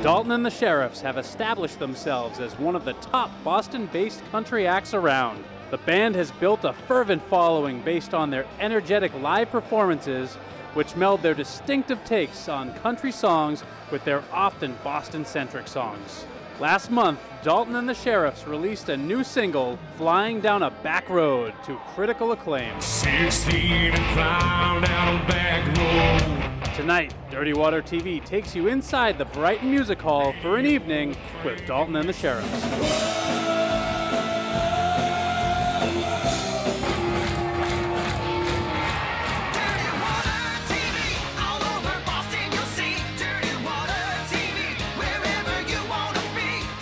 Dalton and the Sheriffs have established themselves as one of the top Boston-based country acts around. The band has built a fervent following based on their energetic live performances, which meld their distinctive takes on country songs with their often Boston-centric songs. Last month, Dalton and the Sheriffs released a new single, Flying Down a Back Road, to critical acclaim. 16 and climb down a back road. Tonight, Dirty Water TV takes you inside the Brighton Music Hall for an evening with Dalton and the Sheriffs.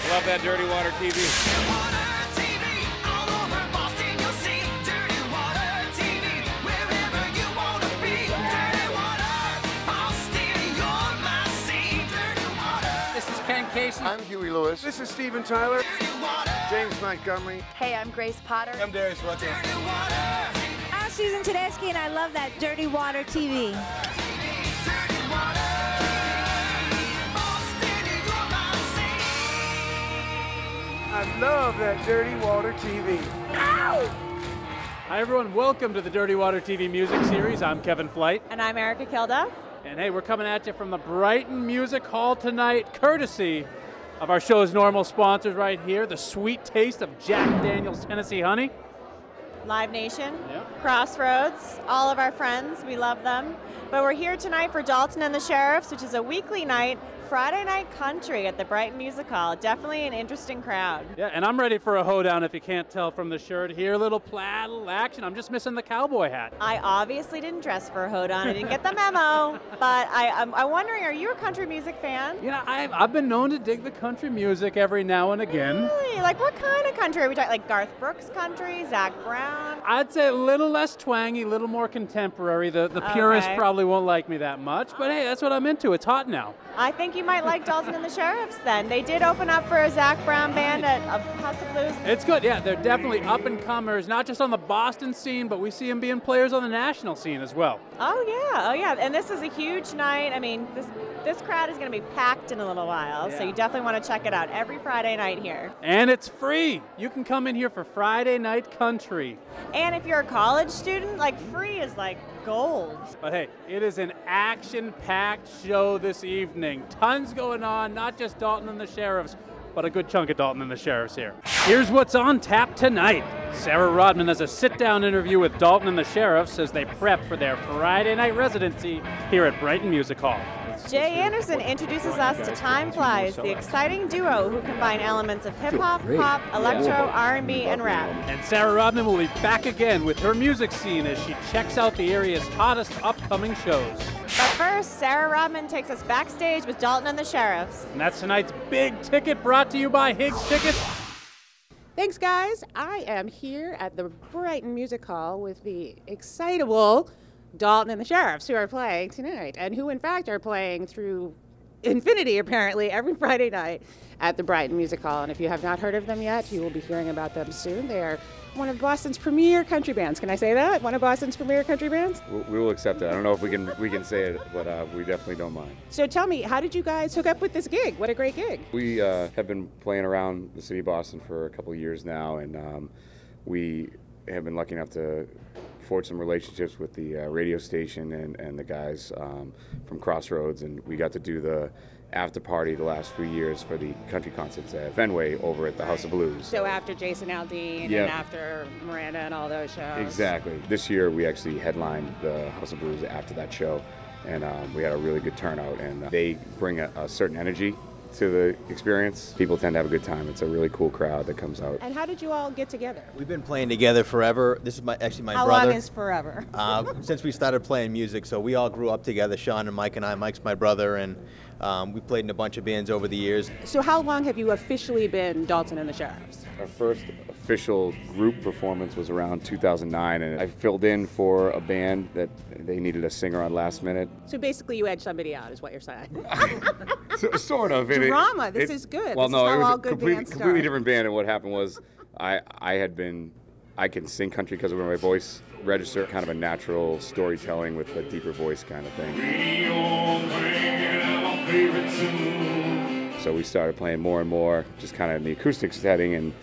Love that Dirty Water TV. This is Ken Casey. I'm Huey Lewis. This is Steven Tyler. James Montgomery. Hey, I'm Grace Potter. I'm Darius Rucker. I'm Susan Tedeschi, and I love that Dirty Water TV. I love that Dirty Water TV. Ow! Hi everyone, welcome to the Dirty Water TV music series. I'm Kevin Flight. And I'm Erica Kilduff. And hey, we're coming at you from the Brighton Music Hall tonight, courtesy of our show's normal sponsors right here, the sweet taste of Jack Daniel's Tennessee Honey. Live Nation, Yep. Crossroads, all of our friends, we love them. But we're here tonight for Dalton and the Sheriffs, which is a weekly night, Friday night country at the Brighton Music Hall. Definitely an interesting crowd. Yeah, and I'm ready for a hoedown if you can't tell from the shirt here. Little plaid, little action. I'm just missing the cowboy hat. I obviously didn't dress for a hoedown. I didn't get the memo. But I'm wondering, are you a country music fan? You know, I've been known to dig the country music every now and again. Really? Like what kind of country? Are we talking like Garth Brooks country, Zach Brown? I'd say a little less twangy, a little more contemporary. The purists probably won't like me that much, but hey, that's what I'm into. It's hot now. I think you might like Dalton and the Sheriffs then. They did open up for a Zach Brown band at House of Blues. It's good, yeah. They're definitely up-and-comers, not just on the Boston scene, but we see them being players on the national scene as well. Oh yeah. And this is a huge night. I mean, this crowd is going to be packed in a little while, so you definitely want to check it out every Friday night here. And it's free. You can come in here for Friday night country. And if you're a college student, like free is like gold. But hey, it is an action-packed show this evening. Tons going on, not just Dalton and the Sheriffs, but a good chunk of Dalton and the Sheriffs here. Here's what's on tap tonight. Sarah Rodman has a sit-down interview with Dalton and the Sheriffs as they prep for their Friday night residency here at Brighton Music Hall. Jay Anderson introduces us to Time Flies, the exciting duo who combine elements of hip-hop, pop, electro, R&B, and rap. And Sarah Rodman will be back again with her music scene as she checks out the area's hottest upcoming shows. But first, Sarah Rodman takes us backstage with Dalton and the Sheriffs. And that's tonight's Big Ticket, brought to you by Higgs Tickets. Thanks, guys. I am here at the Brighton Music Hall with the excitable Dalton and the Sheriffs, who are playing tonight, and who, in fact, are playing through infinity, apparently, every Friday night at the Brighton Music Hall. And if you have not heard of them yet, you will be hearing about them soon. They are one of Boston's premier country bands. Can I say that? One of Boston's premier country bands? We will accept it. I don't know if we can say it, but we definitely don't mind. So tell me, how did you guys hook up with this gig? What a great gig. We have been playing around the city of Boston for a couple of years now, and we have been lucky enough to forge some relationships with the radio station and the guys from Crossroads, and we got to do the after party the last few years for the country concerts at Fenway over at the House of Blues. So after Jason Aldean and after Miranda and all those shows. Exactly. This year we actually headlined the House of Blues after that show, and we had a really good turnout, and they bring a certain energy to the experience. People tend to have a good time. It's a really cool crowd that comes out. And how did you all get together? We've been playing together forever. This is actually my brother. How long is forever? Since we started playing music, so we all grew up together, Sean and Mike and I. Mike's my brother, and we played in a bunch of bands over the years. So how long have you officially been Dalton and the Sheriffs? Our first official group performance was around 2009, and I filled in for a band that they needed a singer on last minute. So basically you edged somebody out, is what you're saying. Sort of. Drama, this is good. Well, this no, is how it was all a good completely different band, and what happened was I can sing country because of my voice register, kind of a natural storytelling with a deeper voice kind of thing. So we started playing more and more, just kind of in the acoustic setting, and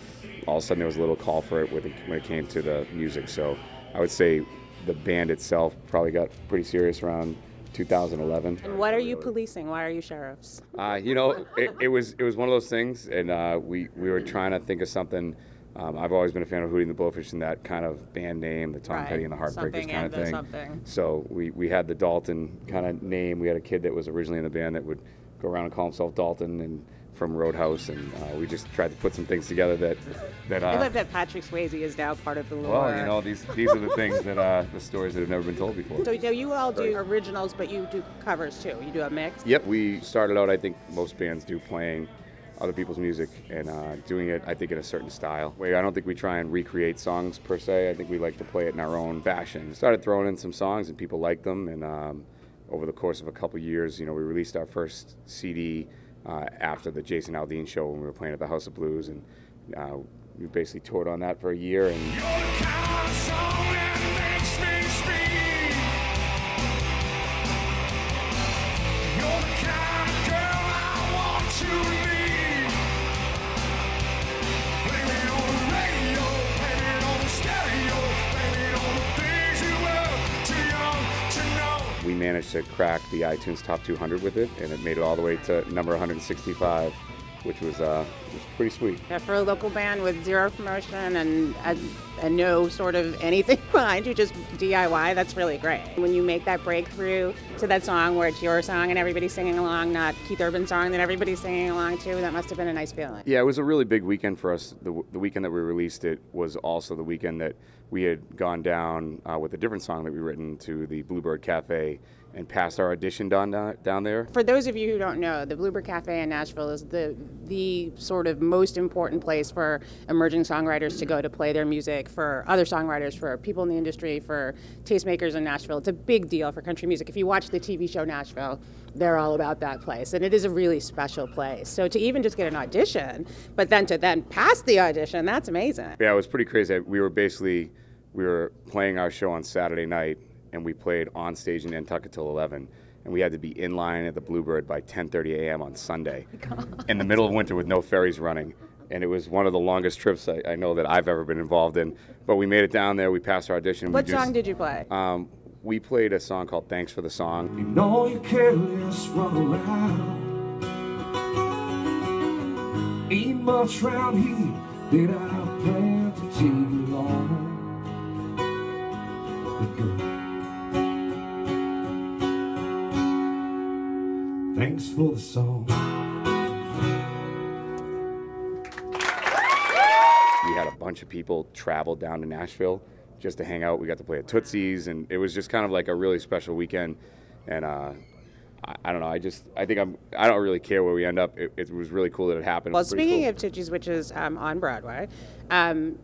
all of a sudden there was a little call for it when it came to the music. So I would say the band itself probably got pretty serious around 2011. And what are you policing? Why are you sheriffs? You know, it was one of those things, and we were trying to think of something. I've always been a fan of Hootie and the Blowfish and that kind of band name, the Tom Petty and the Heartbreakers kind of thing. Something. So we had the Dalton kind of name. We had a kid that was originally in the band that would go around and call himself Dalton, and from Roadhouse, and we just tried to put some things together that I love that Patrick Swayze is now part of the lore. Well, you know, these are the things that the stories that have never been told before. So you all do originals, but you do covers too. You do a mix. Yep, we started out, I think most bands do, playing other people's music and doing it, I think, in a certain style. I don't think we try and recreate songs per se. I think we like to play it in our own fashion. Started throwing in some songs and people liked them, and over the course of a couple years, you know, we released our first CD after the Jason Aldean show when we were playing at the House of Blues, and we basically toured on that for a year. And You're the kind of song that makes me speak. You're the kind of girl I want to meet. Play it on the radio, play it on the stereo, play it on the things you were too young to know. we managed to crack the iTunes Top 200 with it, and it made it all the way to number 165, which was pretty sweet. Yeah, for a local band with zero promotion and no sort of anything behind you, just DIY, that's really great. When you make that breakthrough to that song where it's your song and everybody's singing along, not Keith Urban's song that everybody's singing along to, that must have been a nice feeling. Yeah, it was a really big weekend for us. The weekend that we released it was also the weekend that we had gone down with a different song that we'd written to the Bluebird Cafe and passed our audition down there. For those of you who don't know, the Bluebird Cafe in Nashville is the sort of most important place for emerging songwriters to go to play their music, for other songwriters, for people in the industry, for tastemakers in Nashville. It's a big deal for country music. If you watch the TV show Nashville, they're all about that place, and it is a really special place. So to even just get an audition, but then to pass the audition, that's amazing. Yeah, it was pretty crazy. We were playing our show on Saturday night, and we played on stage in Nantucket till 11, and we had to be in line at the Bluebird by 10:30 a.m. on Sunday, in the middle of winter with no ferries running. And it was one of the longest trips I know that I've ever been involved in. But we made it down there. We passed our audition. What song did you play? We played a song called "Thanks for the Song." You know you careless run around. Ain't much round here that I plan to take along. Thanks for the song. We had a bunch of people travel down to Nashville just to hang out. We got to play at Tootsie's, and it was just kind of like a really special weekend. And I don't know. I don't really care where we end up. It was really cool that it happened. Well, speaking of Tootsie's, which is on Broadway,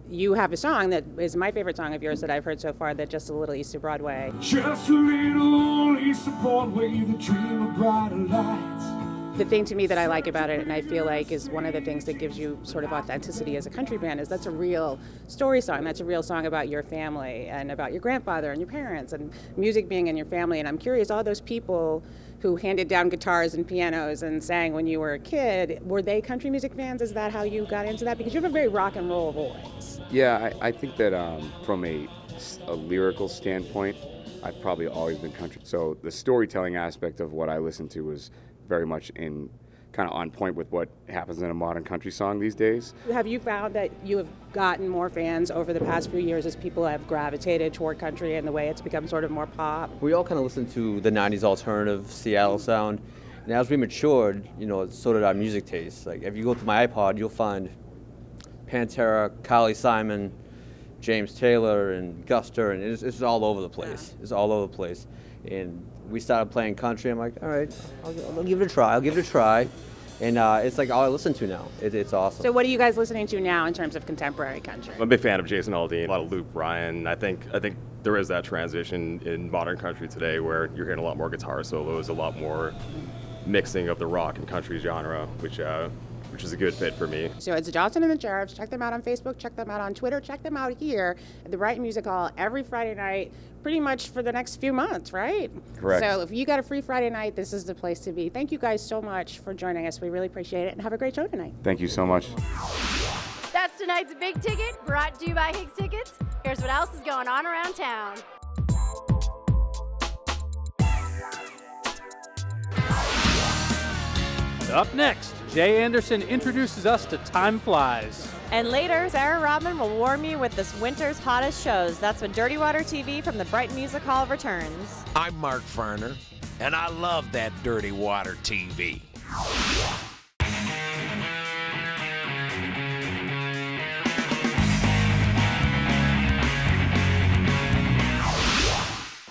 you have a song that is my favorite song of yours that I've heard so far, that Just a Little East of Broadway. Just a little east of Broadway, the dream of brighter lights. The thing to me that I like about it, and I feel like is one of the things that gives you sort of authenticity as a country band, is that's a real story song. That's a real song about your family and about your grandfather and your parents and music being in your family. And I'm curious, all those people who handed down guitars and pianos and sang when you were a kid, were they country music fans? Is that how you got into that? Because you have a very rock and roll voice. Yeah, I think that from a lyrical standpoint, I've probably always been country. So the storytelling aspect of what I listened to was very much kind of on point with what happens in a modern country song these days. Have you found that you have gotten more fans over the past few years as people have gravitated toward country and the way it's become sort of more pop? We all kind of listened to the 90s alternative Seattle sound, and as we matured, so did our music taste. Like if you go to my iPod, you'll find Pantera, Carly Simon, James Taylor, and Guster, and it's all over the place. Yeah. It's all over the place. And we started playing country. I'm like, all right, I'll give it a try. And it's like all I listen to now. It's awesome. So what are you guys listening to now in terms of contemporary country? I'm a big fan of Jason Aldean, a lot of Luke Bryan. I think there is that transition in modern country today where you're hearing a lot more guitar solos, a lot more mixing of the rock and country genre, which which is a good fit for me. So it's Dalton and the Sheriffs. Check them out on Facebook, check them out on Twitter, check them out here at the Brighton Music Hall every Friday night, pretty much for the next few months, right? Correct. So if you got a free Friday night, this is the place to be. Thank you guys so much for joining us. We really appreciate it, and have a great show tonight. Thank you so much. That's tonight's Big Ticket, brought to you by Higgs Tickets. Here's what else is going on around town. Up next, Jay Anderson introduces us to Time Flies. And later, Sarah Rodman will warm you with this winter's hottest shows. That's when Dirty Water TV from the Brighton Music Hall returns. I'm Mark Farner, and I love that Dirty Water TV.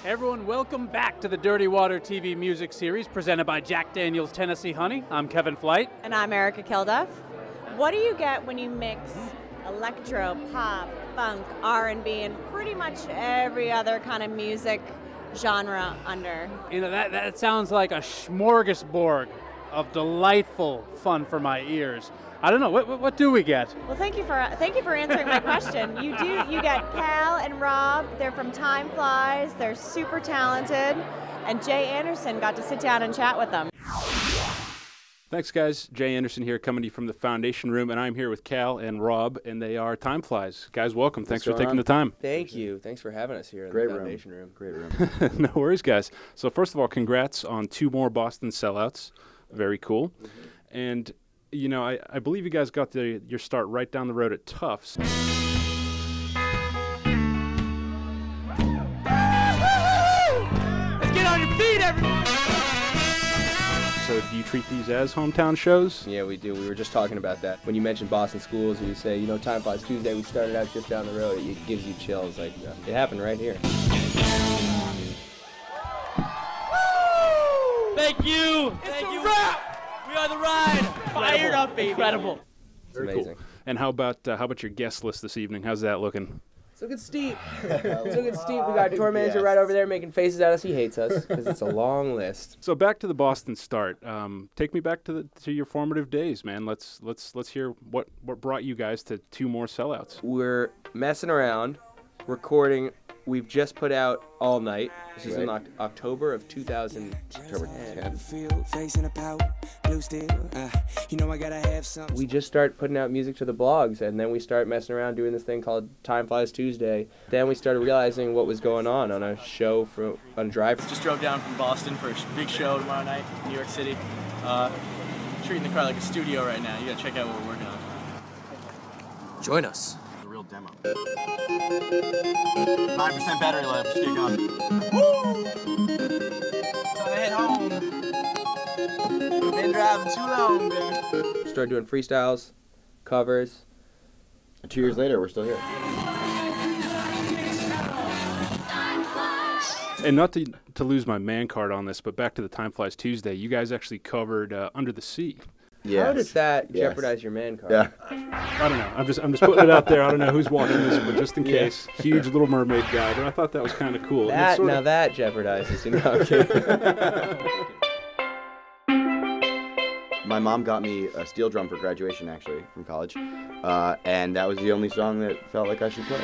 Everyone, welcome back to the Dirty Water TV music series presented by Jack Daniel's Tennessee Honey. I'm Kevin Flight. And I'm Erica Kilduff. What do you get when you mix electro, pop, funk, R&B, and pretty much every other kind of music genre under? You know, that sounds like a smorgasbord of delightful fun for my ears. I don't know, what do we get? Well, thank you for answering my question. You get Cal and Rob. They're from Time Flies. They're super talented, and Jay Anderson got to sit down and chat with them. Thanks, guys. Jay Anderson here, coming to you from the Foundation Room, and I'm here with Cal and Rob, and they are Time Flies. Guys, welcome. Thanks for taking the time. Thank you. Thanks for having us here in Great the Foundation Room. Great room. No worries, guys. So first of all, congrats on 2 more Boston sellouts. Very cool. Mm-hmm. And you know, I believe you guys got your start right down the road at Tufts. Let's get on your feet, everyone! So do you treat these as hometown shows? Yeah, we do. We were just talking about that. When you mentioned Boston schools, you say, you know, Time Flies Tuesday, we started out just down the road. It gives you chills. Like, it happened right here. Thank you! Thank you! Wrap! We are the ride! Fired up, baby! Incredible. It's amazing. Cool. And how about your guest list this evening? How's that looking? It's looking steep. It's looking steep. We got tour manager right over there making faces at us. He hates us because it's a long list. So back to the Boston start. Take me back to your formative days, man. Let's hear what brought you guys to 2 more sellouts. We're messing around, recording. We've just put out All Night. This is in October of 2010. We just start putting out music to the blogs, and then we start messing around doing this thing called Time Flies Tuesday. Then we started realizing what was going on a show on Drive. Just drove down from Boston for a big show tomorrow night in New York City. Treating the car like a studio right now. You gotta check out what we're working on. Join us. A real demo. 9% battery life. Just get going. Woo! Time to head home. Been driving too long, baby. Started doing freestyles, covers. And 2 years later, we're still here. And not to lose my man card on this, but back to the Time Flies Tuesday, you guys actually covered Under the Sea. Yes. How does that jeopardize your man card? Yeah. I don't know. I'm just putting it out there. I don't know who's watching this, but just in case, huge Little Mermaid guy. But I thought that was kind of cool. That jeopardizes. You know. My mom got me a steel drum for graduation, actually, from college, and that was the only song that felt like I should play.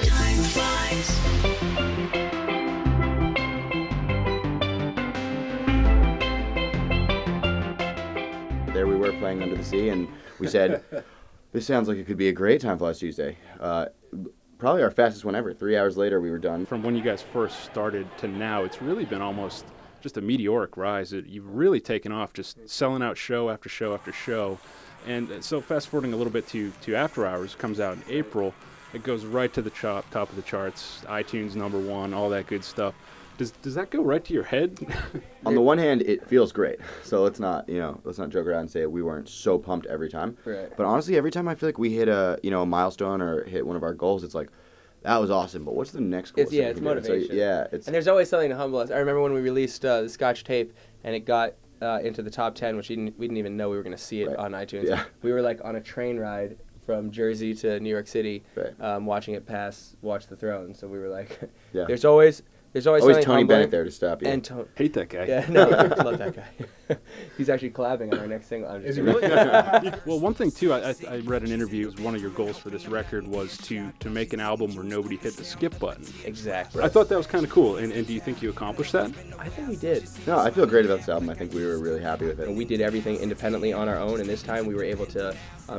There we were playing Under the Sea, and we said, this sounds like it could be a great Time Flies Tuesday. Probably our fastest one ever. 3 hours later, we were done. From when you guys first started to now, it's really been almost just a meteoric rise. You've really taken off, just selling out show after show after show. And so fast forwarding a little bit to After Hours, comes out in April. It goes right to the top of the charts, iTunes #1, all that good stuff. Does that go right to your head? On the one hand, it feels great. So let's not joke around and say we weren't so pumped every time. Right. But honestly, every time I feel like we hit a milestone or hit one of our goals, it's like, that was awesome, but what's the next goal? It's motivation. So, and there's always something to humble us. I remember when we released the Scotch tape, and it got into the top 10, which we didn't even know we were going to see it on iTunes. Yeah. We were like on a train ride from Jersey to New York City, watching it watch the throne. So we were like, there's always There's always Tony humbling. Bennett there to stop you. And hate that guy. Yeah, no, I love that guy. He's actually collabing on our next single. Is he really? Well, one thing too, I read an interview. One of your goals for this record was to make an album where nobody hit the skip button. Exactly. I thought that was kind of cool. And do you think you accomplished that? I think we did. No, I feel great about this album. I think we were really happy with it. And we did everything independently on our own, and this time we were able to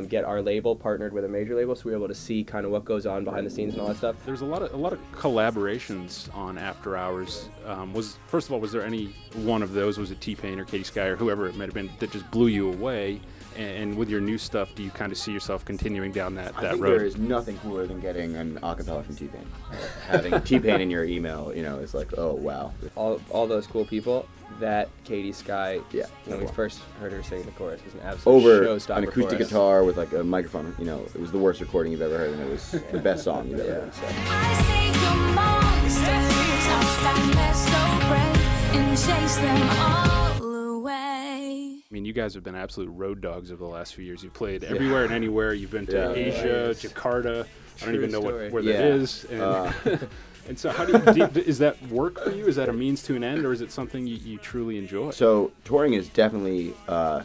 get our label partnered with a major label, so we were able to see kind of what goes on behind the scenes and all that stuff. There's a lot of collaborations on After Hours. First of all, was there any one of those? Was it T-Pain or Katie Sky or whoever it might have been that just blew you away? And with your new stuff, do you kind of see yourself continuing down that I think road? there is nothing cooler than getting an acapella from T-Pain. Having T-Pain in your email, is like, oh wow. All those cool people. That Katie Sky, when we first heard her sing the chorus, was an absolute over showstopper an acoustic for us. guitar with like a microphone. It was the worst recording you've ever heard, and it was the best song you've ever heard. So. I mean, you guys have been absolute road dogs over the last few years. You've played everywhere and anywhere. You've been to Asia, Jakarta. I don't even know where that is. And, and so how is that work for you? Is that a means to an end, or is it something you truly enjoy? So touring is definitely, I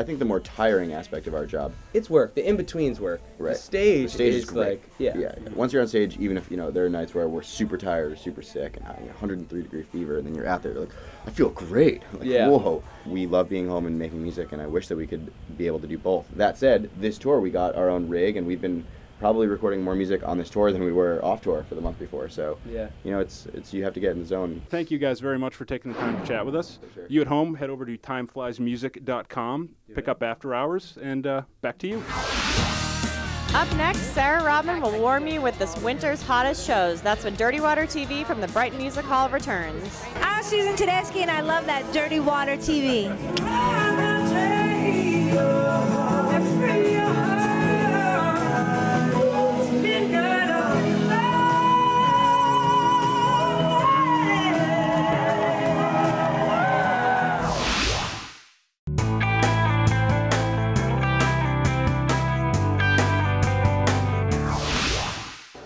think, the more tiring aspect of our job. It's work. The in-between's work. Right. The stage is great. Like, Once you're on stage, even if, there are nights where we're super tired or super sick and having 103-degree fever, and then you're out there, you're like, I feel great. Like, whoa. We love being home and making music, and I wish that we could be able to do both. That said, this tour, we got our own rig, and we've been probably recording more music on this tour than we were off tour for the month before. So, it's you have to get in the zone. Thank you guys very much for taking the time to chat with us. Sure. You at home, head over to timefliesmusic.com, pick up After Hours, and back to you. Up next, Sarah Rodman will warm you with this winter's hottest shows. That's when Dirty Water TV from the Brighton Music Hall returns. I'm Susan Tedeschi, and I love that Dirty Water TV.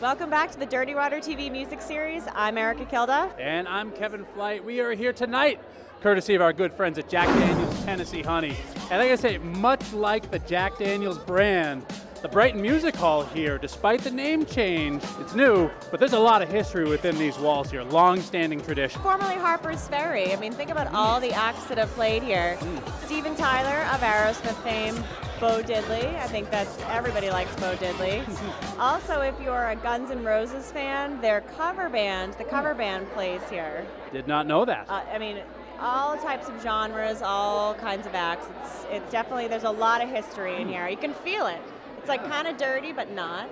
Welcome back to the Dirty Water TV music series. I'm Erica Kilda. And I'm Kevin Flight. We are here tonight, courtesy of our good friends at Jack Daniel's Tennessee Honey. And like I say, much like the Jack Daniel's brand, the Brighton Music Hall here, despite the name change, it's new, but there's a lot of history within these walls here, long-standing tradition. Formerly Harper's Ferry. I mean, think about all the acts that have played here. Steven Tyler of Aerosmith fame, Bo Diddley. I think everybody likes Bo Diddley. Also, if you're a Guns N' Roses fan, their cover band, the cover band plays here. Did not know that. I mean, all types of genres, all kinds of acts. It's definitely, there's a lot of history in here. You can feel it. It's like kind of dirty, but not,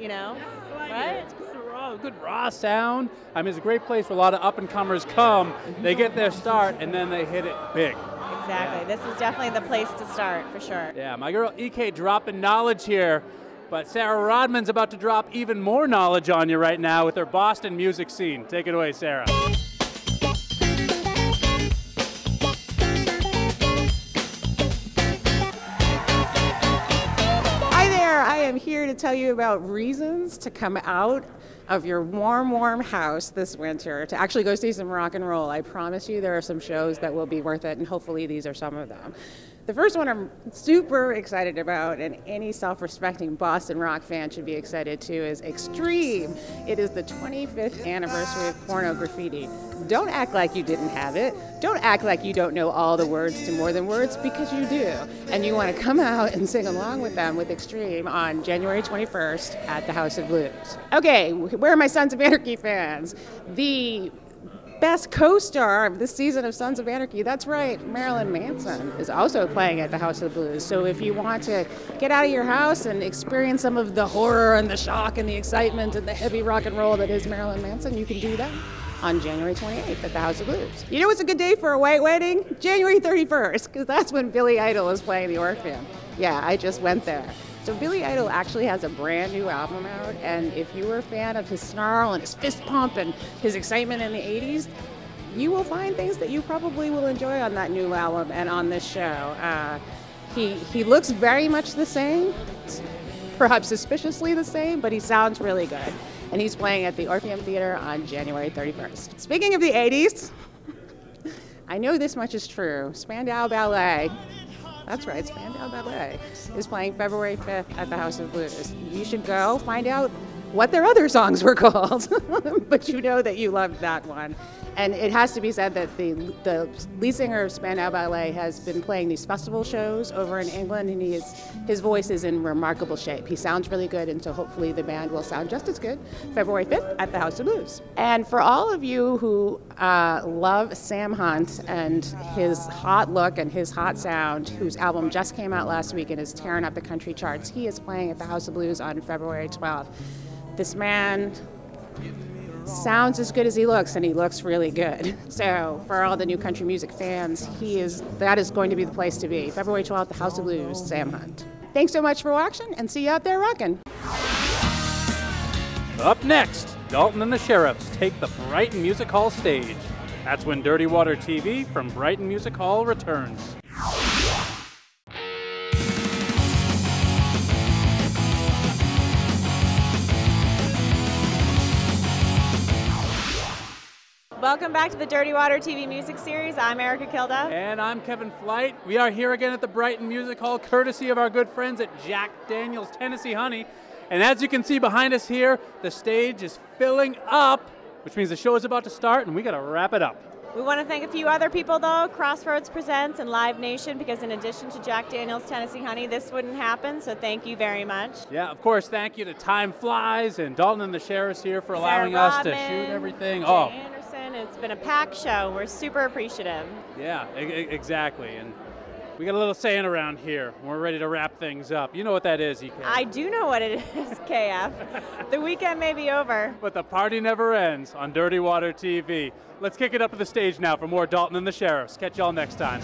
right? It's good raw sound. I mean, it's a great place where a lot of up-and-comers come. They get their start, and then they hit it big. Exactly. This is definitely the place to start, for sure. Yeah, my girl EK dropping knowledge here, but Sarah Rodman's about to drop even more knowledge on you right now with her Boston music scene. Take it away, Sarah. I am here to tell you about reasons to come out of your warm house this winter to actually go see some rock and roll. I promise you there are some shows that will be worth it, and hopefully these are some of them. The first one I'm super excited about, and any self-respecting Boston rock fan should be excited too, is Extreme. It is the 25th anniversary of Porno Graffiti. Don't act like you didn't have it. Don't act like you don't know all the words to More Than Words, because you do. And you want to come out and sing along with them with Extreme on January 21st at the House of Blues. Okay, where are my Sons of Anarchy fans? The best co-star of this season of Sons of Anarchy, that's right, Marilyn Manson is also playing at the House of Blues. So if you want to get out of your house and experience some of the horror and the shock and the excitement and the heavy rock and roll that is Marilyn Manson, you can do that on January 28th at the House of Blues. You know what's a good day for a white wedding? January 31st, because that's when Billy Idol is playing the Orpheum. Yeah, I just went there. So Billy Idol actually has a brand new album out, and if you were a fan of his snarl and his fist pump and his excitement in the 80s, you will find things that you probably will enjoy on that new album and on this show. He looks very much the same, perhaps suspiciously the same, but he sounds really good. and he's playing at the Orpheum Theater on January 31st. Speaking of the 80s, I know this much is true. Spandau Ballet, that's right, Spandau Ballet, is playing February 5th at the House of Blues. You should go find out what their other songs were called, but you know that you loved that one. And it has to be said that the lead singer of Spandau Ballet has been playing these festival shows over in England, and his voice is in remarkable shape. He sounds really good, and so hopefully the band will sound just as good February 5th at the House of Blues. And for all of you who love Sam Hunt and his hot look and his hot sound, whose album just came out last week and is tearing up the country charts, he is playing at the House of Blues on February 12th. This man sounds as good as he looks, and he looks really good. So for all the new country music fans, that is going to be the place to be. February 12th, the House of Blues, Sam Hunt. Thanks so much for watching, and see you out there rocking. Up next, Dalton and the Sheriffs take the Brighton Music Hall stage. That's when Dirty Water TV from Brighton Music Hall returns. Welcome back to the Dirty Water TV music series. I'm Erica Kilda. And I'm Kevin Flight. We are here again at the Brighton Music Hall, courtesy of our good friends at Jack Daniel's Tennessee Honey. And as you can see behind us here, the stage is filling up, which means the show is about to start, and we got to wrap it up. We want to thank a few other people, though, Crossroads Presents and Live Nation, because in addition to Jack Daniel's Tennessee Honey, this wouldn't happen, so thank you very much. Yeah, of course, thank you to Time Flies and Dalton and the Sheriffs here for allowing us to shoot everything. It's been a packed show. We're super appreciative. Yeah, exactly. And we got a little saying around here. We're ready to wrap things up. You know what that is, EK? I do know what it is, KF. The weekend may be over, but the party never ends on Dirty Water TV. Let's kick it up to the stage now for more Dalton and the Sheriffs. Catch y'all next time.